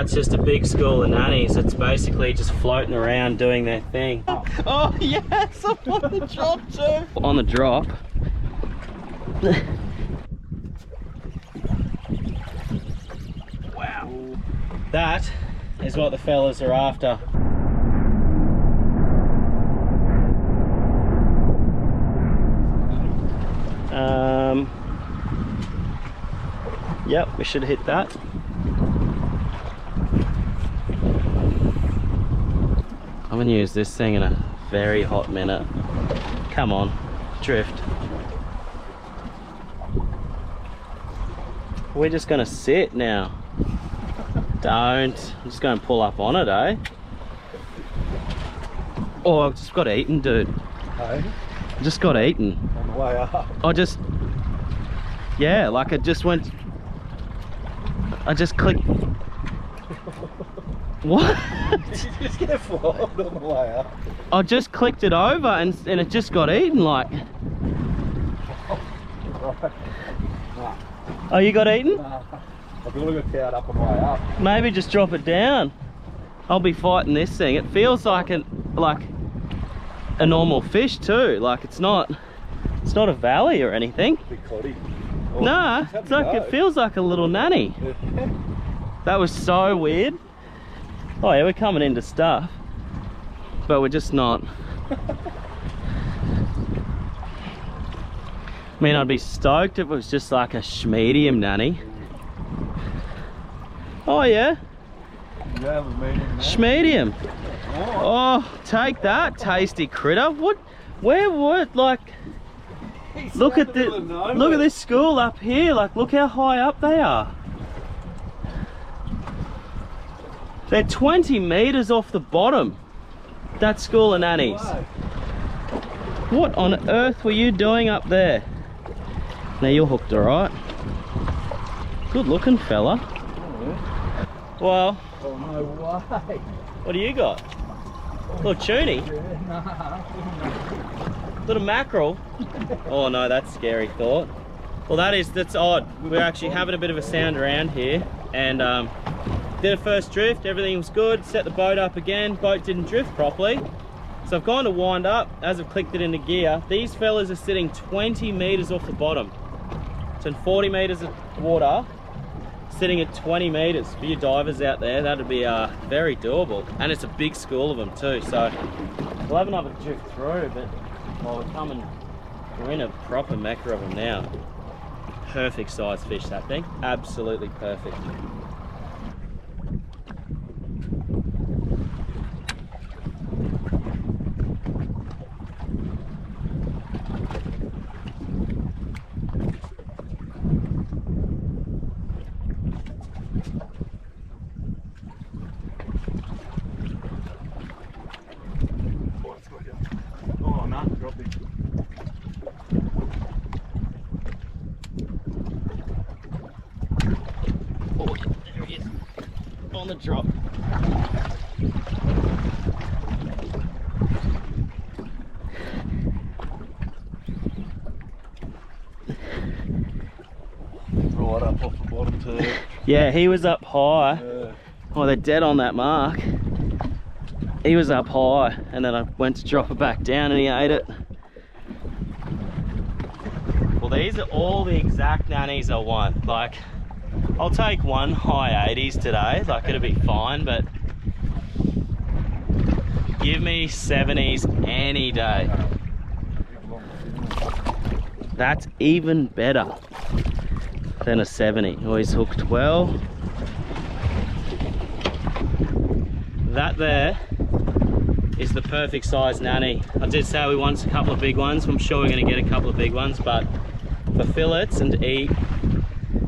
That's just a big school of nannies. It's basically just floating around doing their thing. Oh yes, I'm on the drop too. On the drop. Wow. That is what the fellas are after. Yep, we should hit that. I haven't used this thing in a very hot minute. Come on, drift. We're just gonna sit now. Don't. I'm just gonna pull up on it, eh? Oh, I just got eaten, dude. Hey? I just got eaten. On the way up. Yeah, like it just went. I just clicked. What? Did you just get flogged on the way up? I just clicked it over and it just got eaten, like. Right. Nah. Oh, you got eaten? Nah. I've got to get towed up on the way up. Maybe just drop it down. I'll be fighting this thing. It feels like a normal fish too. Like it's not a valley or anything. Big cloddy. Oh, Nah, it's like it feels like a little nanny. That was so weird. Oh yeah, we're coming into stuff, but we're just not. I mean, I'd be stoked if it was just like a schmedium nanny. Oh yeah, schmedium. Oh, take that, tasty critter. What? Where would like? Look at this school up here. Like, look how high up they are. They're 20 meters off the bottom. That school of nannies. What on earth were you doing up there? Now you're hooked, all right. Good looking fella. Well. Oh no way. What do you got? Little toonie. Little mackerel. Oh no, that's a scary thought. Well, that's odd. We're actually having a bit of a sound around here, and did a first drift. Everything was good. Set the boat up again. Boat didn't drift properly, so I've gone to wind up. As I've clicked it into gear, these fellas are sitting 20 meters off the bottom. So in 40 meters of water, sitting at 20 meters. For you divers out there, that'd be very doable. And it's a big school of them too, so we'll have another drift through, but we're in a proper mecca of them now. Perfect size fish, that thing. Absolutely perfect. On the drop. Right up off the bottom too. Yeah, he was up high. Yeah. Oh, they're dead on that mark. He was up high, and then I went to drop it back down and he ate it. Well, these are all the exact nannies I want. Like, I'll take one high 80s today, like it'll be fine, but give me 70s any day. That's even better than a 70. Always hooked well. That there is the perfect size nanny. I did say we want a couple of big ones. I'm sure we're going to get a couple of big ones, but for fillets and to eat,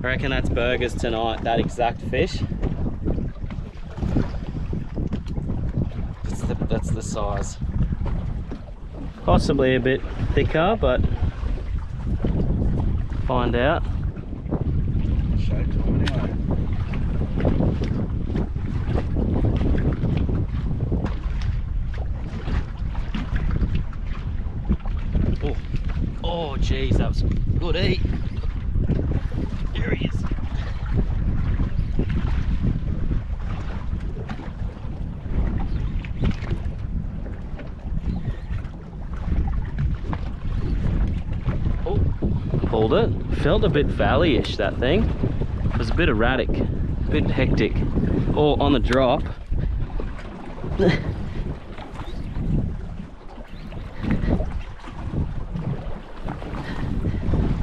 I reckon that's burgers tonight, that exact fish. That's the size. Possibly a bit thicker, but find out. Oh geez, that was a good eat. There he is. called it. Felt a bit valley-ish, that thing. It was a bit erratic, a bit hectic. Or on the drop.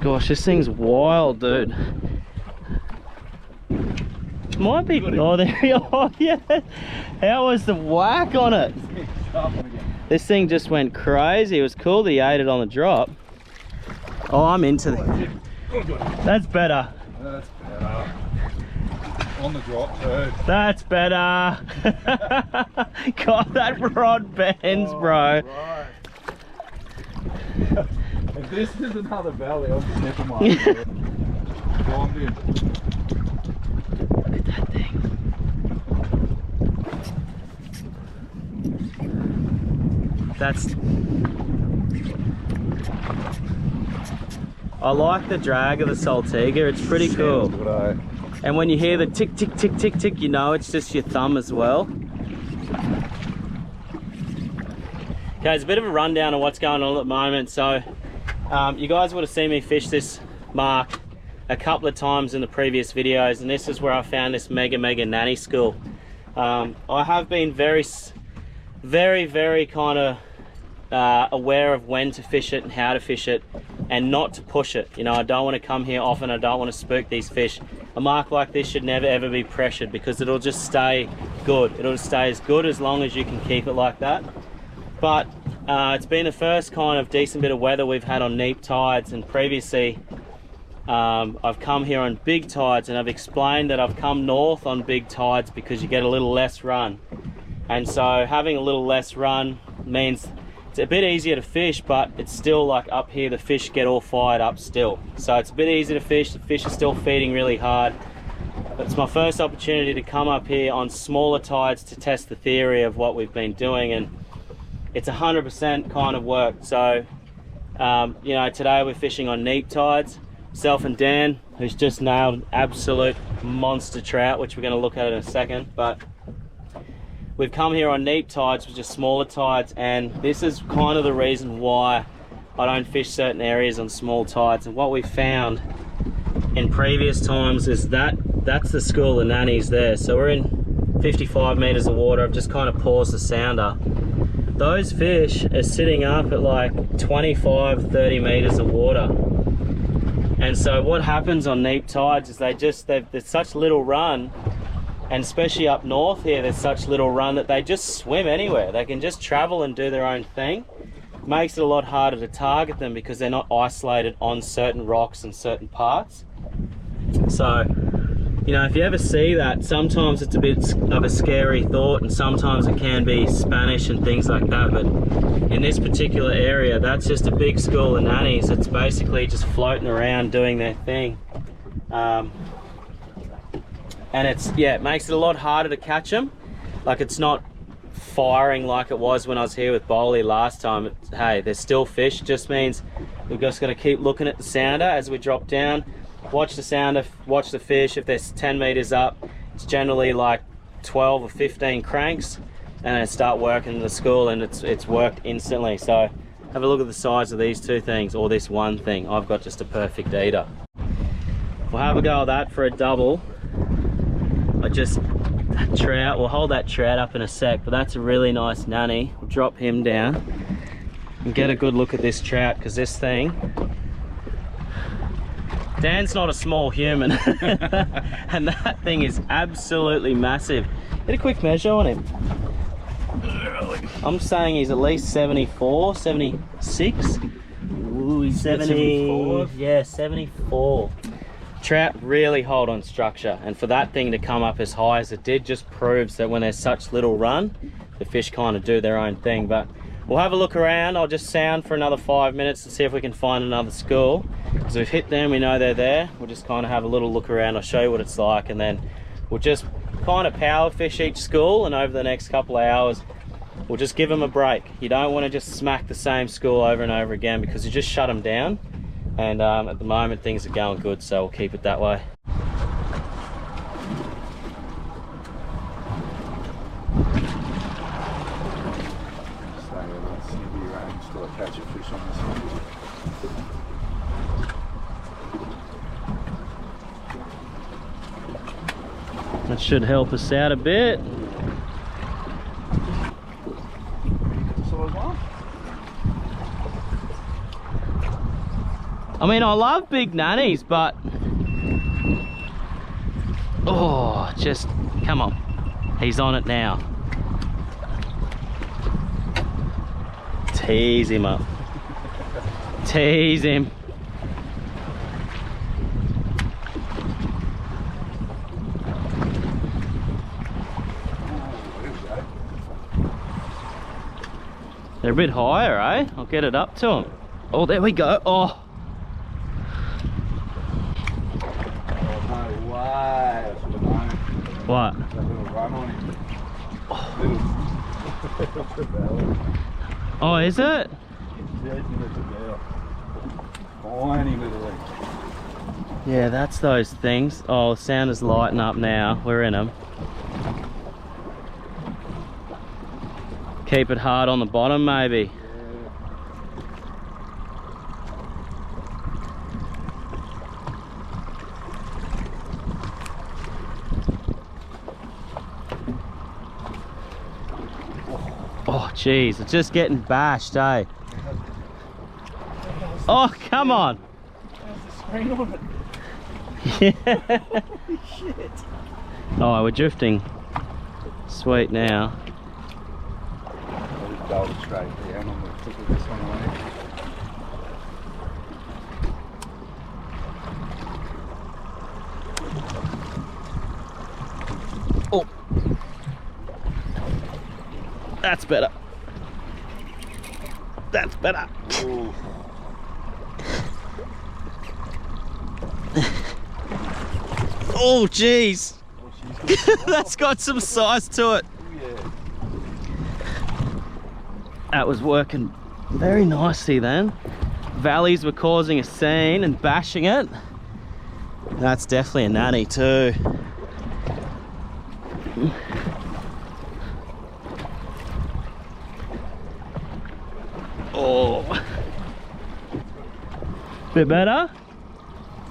Gosh, this thing's wild, dude. Might be. Oh, there we are. Oh, yeah. How was the whack on it? This thing just went crazy. It was cool that he ate it on the drop. Oh, I'm into the. That's better. That's better. On the drop too. That's better. God, that rod bends, bro. Right. If this is another valley, I'll just nip them over. Climbed in. Look at that thing. That's. I like the drag of the Saltiga. It's pretty cool. Good, And when you hear the tick, tick, tick, tick, tick, you know it's just your thumb as well. Okay, it's a bit of a rundown of what's going on at the moment. So, you guys would have seen me fish this mark a couple of times in the previous videos, and this is where I found this mega nanny school. I have been very kind of aware of when to fish it and how to fish it, and not to push it. You know, I don't want to come here often. I don't want to spook these fish. A mark like this should never ever be pressured, because it'll just stay good. It'll stay as good as long as you can keep it like that. But it's been the first kind of decent bit of weather we've had on neap tides, and previously I've come here on big tides, and I've explained that I've come north on big tides because you get a little less run. And so having a little less run means it's a bit easier to fish, but it's still like up here the fish get all fired up still. So it's a bit easier to fish, the fish are still feeding really hard. But it's my first opportunity to come up here on smaller tides to test the theory of what we've been doing, and it's 100% kind of worked. So, you know, today we're fishing on neap tides. Self and Dan, who's just nailed an absolute monster trout, which we're going to look at in a second. But we've come here on neap tides, which are smaller tides, and this is kind of the reason why I don't fish certain areas on small tides. And what we found in previous times is that that's the school of nannies there. So we're in 55 meters of water. I've just kind of paused the sounder. Those fish are sitting up at like 25-30 meters of water. And so what happens on neap tides is there's such little run, and especially up north here, there's such little run that they just swim anywhere. They can just travel and do their own thing. It makes it a lot harder to target them because they're not isolated on certain rocks and certain parts. So, you know, if you ever see that, sometimes it's a bit of a scary thought, and sometimes it can be Spanish and things like that. But in this particular area, that's just a big school of nannies. It's basically just floating around doing their thing. And it makes it a lot harder to catch them. Like, it's not firing like it was when I was here with Bowley last time. Hey, there's still fish. It just means we've just got to keep looking at the sounder as we drop down. Watch the sounder, watch the fish. If there's 10 meters up, it's generally like 12 or 15 cranks, and then start working the school, and it's worked instantly. So have a look at the size of these two things, or this one thing. I've got just a perfect eater. We'll have a go at that for a double. That trout, we'll hold that trout up in a sec, but that's a really nice nanny. We'll drop him down and get a good look at this trout, because this thing, Dan's not a small human. And that thing is absolutely massive. Get a quick measure on him. I'm saying he's at least 74, 76. Ooh, he's 70, yeah, 74. Trout really hold on structure, and for that thing to come up as high as it did just proves that when there's such little run, the fish kind of do their own thing. But we'll have a look around. I'll just sound for another 5 minutes to see if we can find another school, because we've hit them, we know they're there. We'll just kind of have a little look around. I'll show you what it's like, and then we'll just kind of power fish each school, and over the next couple of hours we'll just give them a break. You don't want to just smack the same school over and over again, because you just shut them down. And at the moment things are going good, so we'll keep it that way. should help us out a bit. I mean, I love big nannies, but oh, just come on, he's on it now. Tease him up, tease him. They're a bit higher, eh? I'll get it up to them. Oh, there we go. Oh. No way. I should have known. What? That little run on him. Oh, is it? Yeah, tiny little leg. Yeah, that's those things. Oh, the sound is lighting up now. We're in them. Keep it hard on the bottom, maybe. Oh, jeez, it's just getting bashed, eh? Oh, come on. How's the screen on it? Yeah. Holy shit. Oh, we're drifting. Sweet now. I'll just go it straight down. I'm going to tickle this one away. Oh. That's better. That's better. Ooh. Oh, jeez. Oh, she's got That's got some size to it. yeah. That was working very nicely then. Valleys were causing a scene and bashing it. That's definitely a nanny too. Oh. Bit better?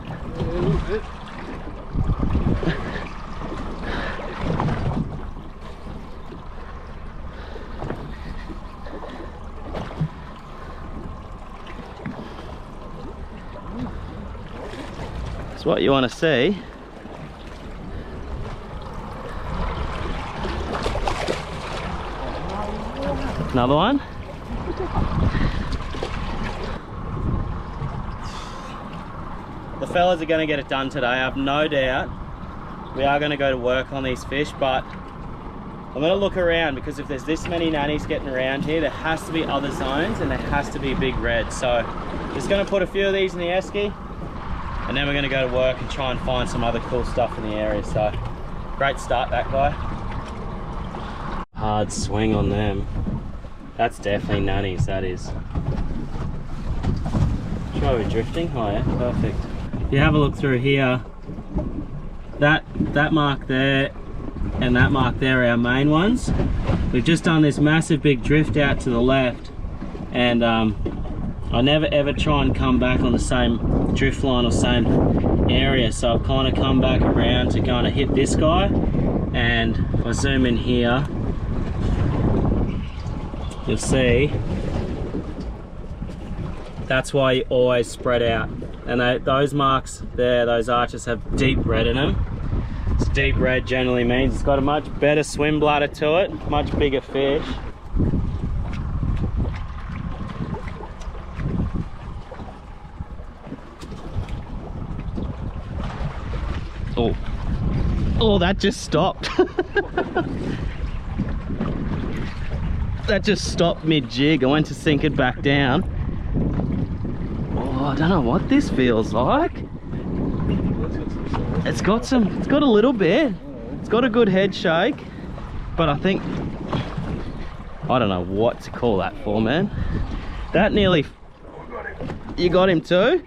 Yeah, a little bit. It's what you want to see. Another one? The fellas are going to get it done today, I have no doubt. We are going to go to work on these fish, but I'm going to look around, because if there's this many nannies getting around here, there has to be other zones and there has to be big red. So just going to put a few of these in the esky, and then we're going to go to work and try and find some other cool stuff in the area. So great start, that guy. Hard swing on them. That's definitely nannies, that is. Try we're drifting. Oh yeah, perfect. If you have a look through here, that mark there and that mark there are our main ones. We've just done this massive big drift out to the left, and I never ever try and come back on the same drift line or same area, so I've kind of come back around to kind of hit this guy. And if I zoom in here, you'll see that's why you always spread out. And those marks there, those arches, have deep red in them. It's deep red generally means it's got a much better swim bladder to it, much bigger fish. Oh, oh, that just stopped. That just stopped mid-jig. I went to sink it back down. Oh, I don't know what this feels like. It's got a little bit. It's got a good head shake, but I think, I don't know what to call that for, man. That nearly, you got him too?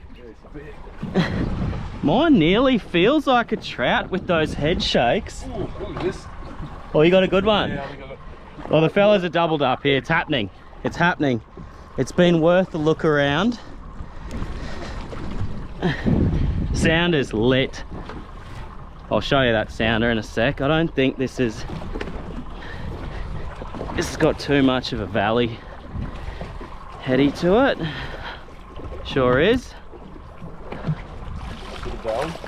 Mine nearly feels like a trout with those head shakes. Ooh, look at this. Oh, you got a good one? Yeah, we got it. Well, the fellas are doubled up here. It's happening. It's happening. It's been worth the look around. Sound is lit. I'll show you that sounder in a sec. I don't think this has got too much of a valley heady to it. Sure is.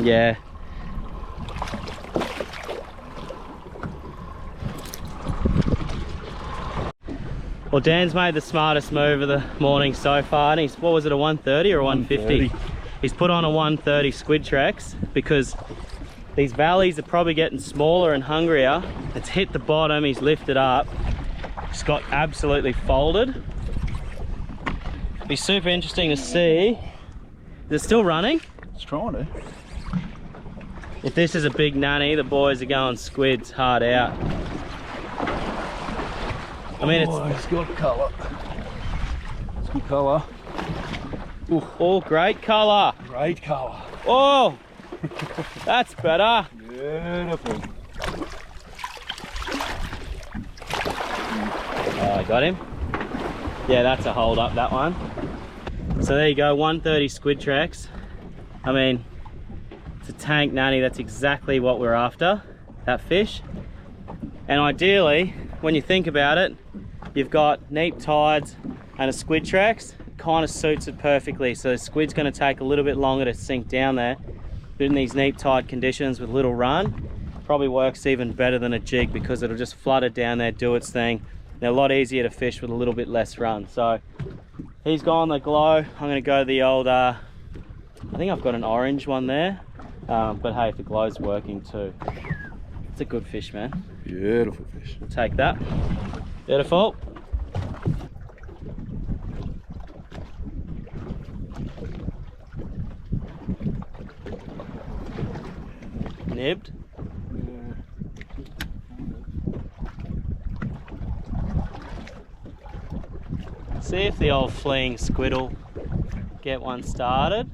Yeah. Well, Dan's made the smartest move of the morning so far, and he's, what was it, a 130 or a 150? He's put on a 130 squid tracks because these valleys are probably getting smaller and hungrier. It's hit the bottom, he's lifted up, it's got absolutely folded. It'd be super interesting to see. Is it still running? It's trying to. If this is a big nanny, the boys are going squids hard out. I mean, it's got colour. It's good colour. Oh, great colour. Great colour. Oh, that's better. Beautiful. Oh, I got him. Yeah, that's a hold up, that one. So there you go, 130 squid tracks. I mean, it's a tank nanny. That's exactly what we're after, that fish. And ideally, when you think about it, you've got neap tides and a squid tracks. Kind of suits it perfectly. So the squid's going to take a little bit longer to sink down there, but in these neap tide conditions with little run, probably works even better than a jig because it'll just flood it down there, do its thing. They're a lot easier to fish with a little bit less run. So he's gone the glow. I'm going to go the old I think I've got an orange one there, but hey, if the glow's working too, it's a good fish, man. Beautiful fish. We'll take that. Beautiful. Nibbed. See if the old fleeing squid will get one started.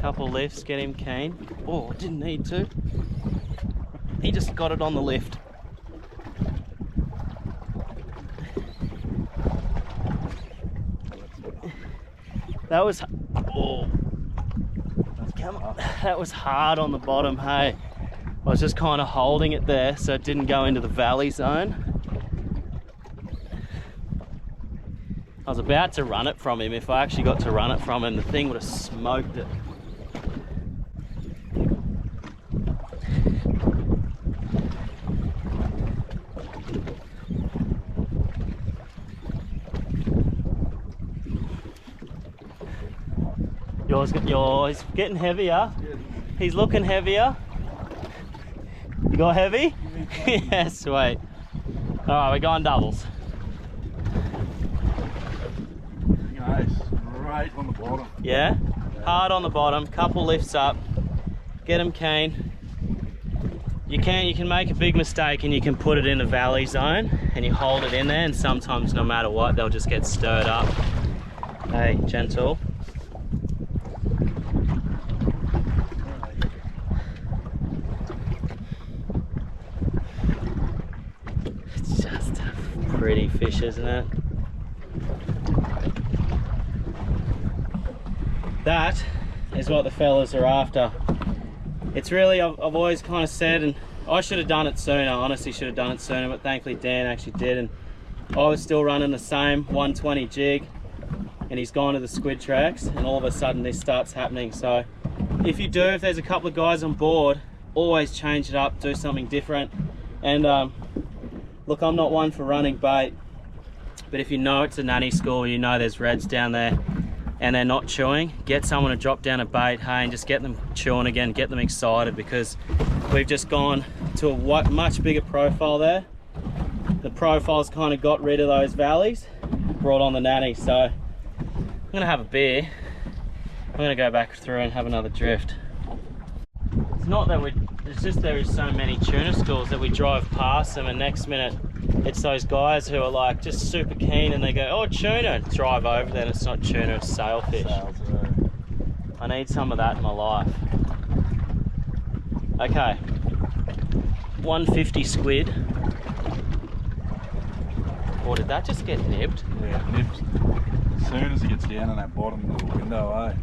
Couple lifts, get him keen. Oh, didn't need to. He just got it on the lift. That was, oh, that was hard on the bottom, hey. I was just kind of holding it there so it didn't go into the valley zone. I was about to run it from him. If I actually got to run it from him, the thing would have smoked it. Yours getting heavier. He's looking heavier. You got heavy? Yeah, sweet. Alright, we're going doubles. Nice. Right on the bottom. Yeah? Hard on the bottom, couple lifts up. Get them keen. You can make a big mistake and you can put it in the valley zone and you hold it in there, and sometimes no matter what they'll just get stirred up. Hey, gentle. It's just a pretty fish, isn't it? That is what the fellas are after. It's really, I've always kind of said, and I should have done it sooner, honestly should have done it sooner, but thankfully Dan actually did, and I was still running the same 120 jig and he's gone to the squid tracks, and all of a sudden this starts happening. So if there's a couple of guys on board, always change it up, do something different. And look, I'm not one for running bait, but if you know it's a nanny school, you know there's reds down there and they're not chewing, get someone to drop down a bait, hey, and just get them chewing again, get them excited, because we've just gone to a much bigger profile there. The profile's kind of got rid of those valleys, brought on the nanny. So I'm gonna have a beer. I'm gonna go back through and have another drift. It's not that it's just there is so many tuna schools that we drive past them, and next minute it's those guys who are like just super keen and they go, oh, tuna, drive over there and it's not tuna, it's sailfish. I need some of that in my life. Okay, 150 squid. Or did that just get nibbed? Yeah, nibbed. As soon as it gets down in that bottom little window, eh?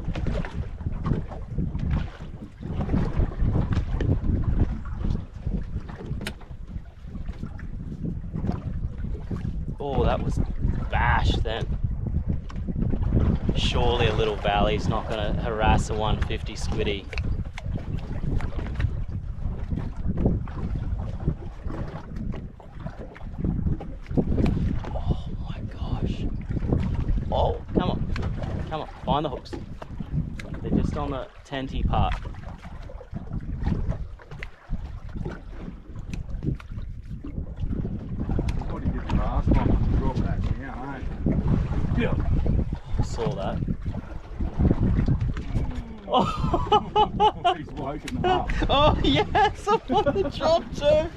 Oh, that was bash then. Surely a little valley's not going to harass a 150 squiddy. Oh my gosh. Oh, come on. Come on, find the hooks. They're just on the tenty part. What do you get the last one and drop that down, eh? Yeah. Saw that. Oh, he's woken them up. Oh yes, I'm on the drop too.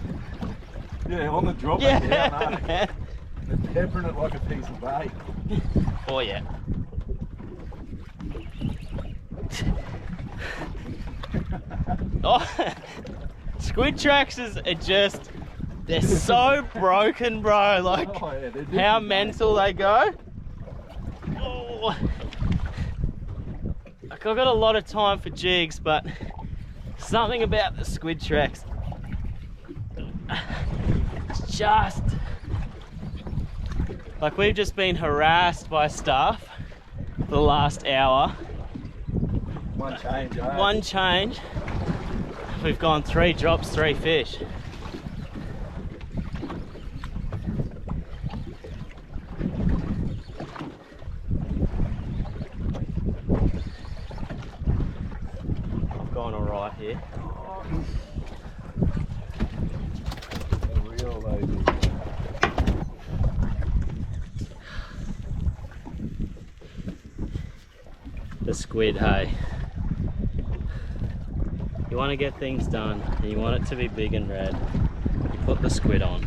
Yeah, on the drop Yeah, down, eh? man. They're peppering it like a piece of bait. Oh yeah. Oh, squid tracks are just, they're so broken, bro. Like, Oh, yeah, they're how different, mental they go. Oh. Like, I've got a lot of time for jigs, but something about the squid tracks, it's just, like, we've just been harassed by stuff for the last hour. One change, eh? One change, we've gone 3 drops, 3 fish. I've gone alright here. A real lady. The squid, hey. You want to get things done and you want it to be big and red, you put the squid on.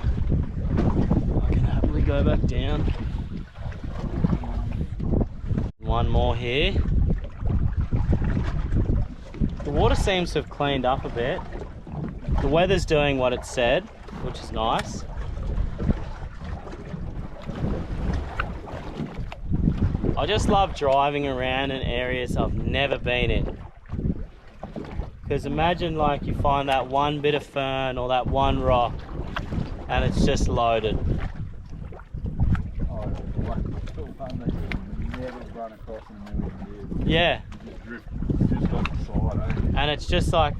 I can happily go back down. One more here. The water seems to have cleaned up a bit. The weather's doing what it said, which is nice. I just love driving around in areas I've never been in. Because imagine, like, you find that one bit of fern or that one rock and it's just loaded. Oh, like the one that you never run across in a million years. Yeah. You just drift just off the side, eh? And it's just like,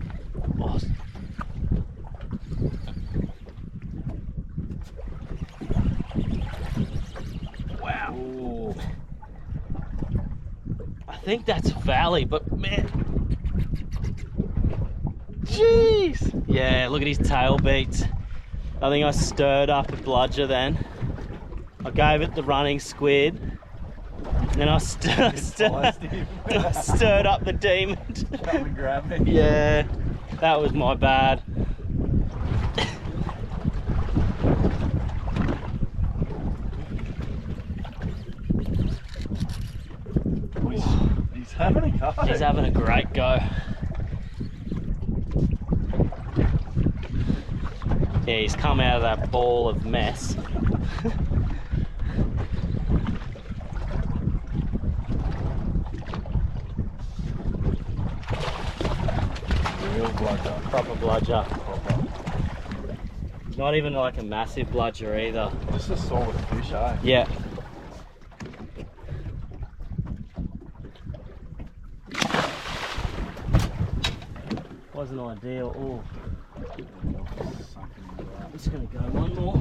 oh. Wow. Oh. I think that's valley, but man, jeez. Yeah, look at his tail beats. I think I stirred up a bludger then. I gave it the running squid. And then I stirred up the demon. Come and grab me. Yeah, that was my bad. He's having a go. He's having a great go. Yeah, he's come out of that ball of mess. Real bludger. Proper bludger. Not even like a massive bludger either. Just a solid fish, eh? Yeah. Wasn't ideal. Oh, I'm just gonna go one more.